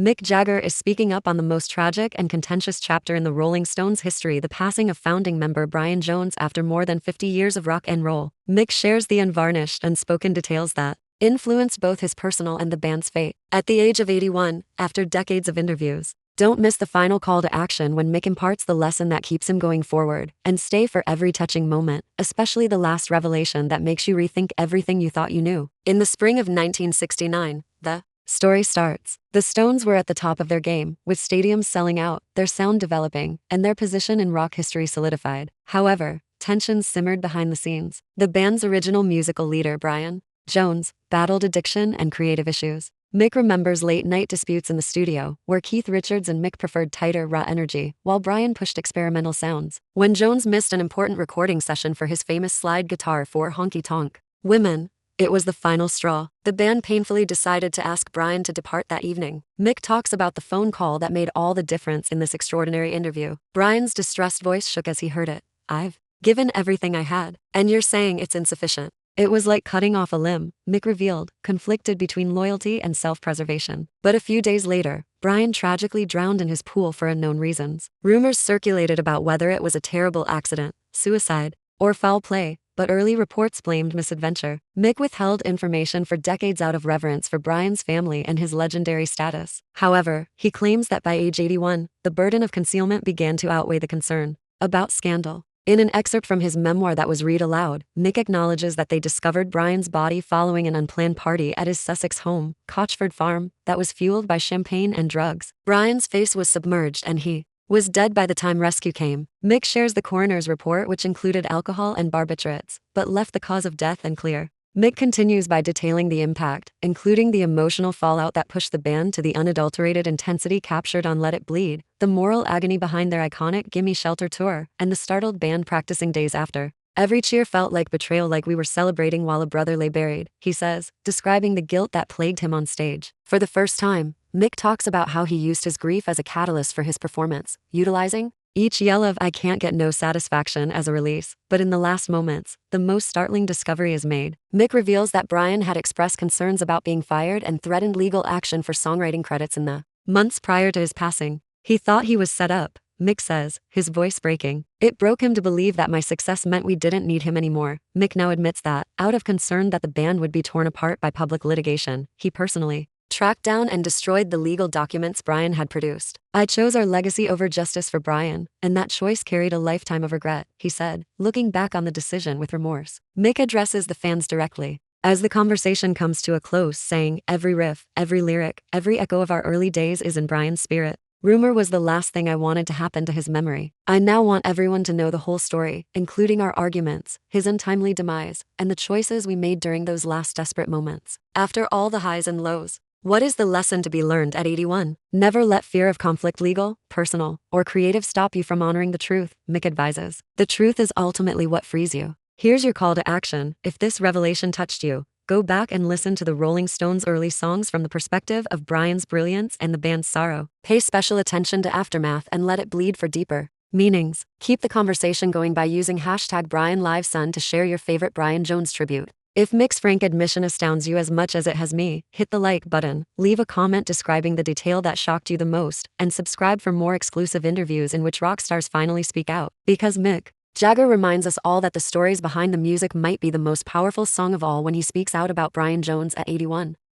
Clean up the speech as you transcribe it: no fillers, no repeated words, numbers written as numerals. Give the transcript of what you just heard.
Mick Jagger is speaking up on the most tragic and contentious chapter in the Rolling Stones' history, the passing of founding member Brian Jones after more than 50 years of rock and roll. Mick shares the unvarnished, unspoken details that influenced both his personal and the band's fate. At the age of 81, after decades of interviews, don't miss the final call to action when Mick imparts the lesson that keeps him going forward, and stay for every touching moment, especially the last revelation that makes you rethink everything you thought you knew. In the spring of 1969, the story starts. The Stones were at the top of their game, with stadiums selling out, their sound developing, and their position in rock history solidified. However, tensions simmered behind the scenes. The band's original musical leader, Brian Jones, battled addiction and creative issues. Mick remembers late-night disputes in the studio, where Keith Richards and Mick preferred tighter, raw energy, while Brian pushed experimental sounds. When Jones missed an important recording session for his famous slide guitar for Honky Tonk Women, it was the final straw. The band painfully decided to ask Brian to depart that evening. Mick talks about the phone call that made all the difference in this extraordinary interview. Brian's distressed voice shook as he heard it. "I've given everything I had, and you're saying it's insufficient." It was like cutting off a limb, Mick revealed, conflicted between loyalty and self-preservation. But a few days later, Brian tragically drowned in his pool for unknown reasons. Rumors circulated about whether it was a terrible accident, suicide, or foul play, but early reports blamed misadventure. Mick withheld information for decades out of reverence for Brian's family and his legendary status. However, he claims that by age 81, the burden of concealment began to outweigh the concern about scandal. In an excerpt from his memoir that was read aloud, Mick acknowledges that they discovered Brian's body following an unplanned party at his Sussex home, Cochford Farm, that was fueled by champagne and drugs. Brian's face was submerged and he was dead by the time rescue came. Mick shares the coroner's report, which included alcohol and barbiturates, but left the cause of death unclear. Mick continues by detailing the impact, including the emotional fallout that pushed the band to the unadulterated intensity captured on Let It Bleed, the moral agony behind their iconic Gimme Shelter tour, and the startled band practicing days after. "Every cheer felt like betrayal, like we were celebrating while a brother lay buried," he says, describing the guilt that plagued him on stage. For the first time, Mick talks about how he used his grief as a catalyst for his performance, utilizing each yell of "I can't get no satisfaction" as a release. But in the last moments, the most startling discovery is made. Mick reveals that Brian had expressed concerns about being fired and threatened legal action for songwriting credits in the months prior to his passing. "He thought he was set up," Mick says, his voice breaking. "It broke him to believe that my success meant we didn't need him anymore." Mick now admits that, out of concern that the band would be torn apart by public litigation, he personally tracked down and destroyed the legal documents Brian had produced. "I chose our legacy over justice for Brian, and that choice carried a lifetime of regret," he said, looking back on the decision with remorse. Mick addresses the fans directly as the conversation comes to a close, saying, "Every riff, every lyric, every echo of our early days is in Brian's spirit. Rumor was the last thing I wanted to happen to his memory. I now want everyone to know the whole story, including our arguments, his untimely demise, and the choices we made during those last desperate moments. After all the highs and lows, what is the lesson to be learned at 81? Never let fear of conflict, legal, personal, or creative, stop you from honoring the truth," Mick advises. "The truth is ultimately what frees you." Here's your call to action. If this revelation touched you, go back and listen to the Rolling Stones' early songs from the perspective of Brian's brilliance and the band's sorrow. Pay special attention to Aftermath and Let It Bleed for deeper meanings. Keep the conversation going by using #BrianLiveSun to share your favorite Brian Jones tribute. If Mick's frank admission astounds you as much as it has me, hit the like button, leave a comment describing the detail that shocked you the most, and subscribe for more exclusive interviews in which rock stars finally speak out. Because Mick Jagger reminds us all that the stories behind the music might be the most powerful song of all when he speaks out about Brian Jones at 81.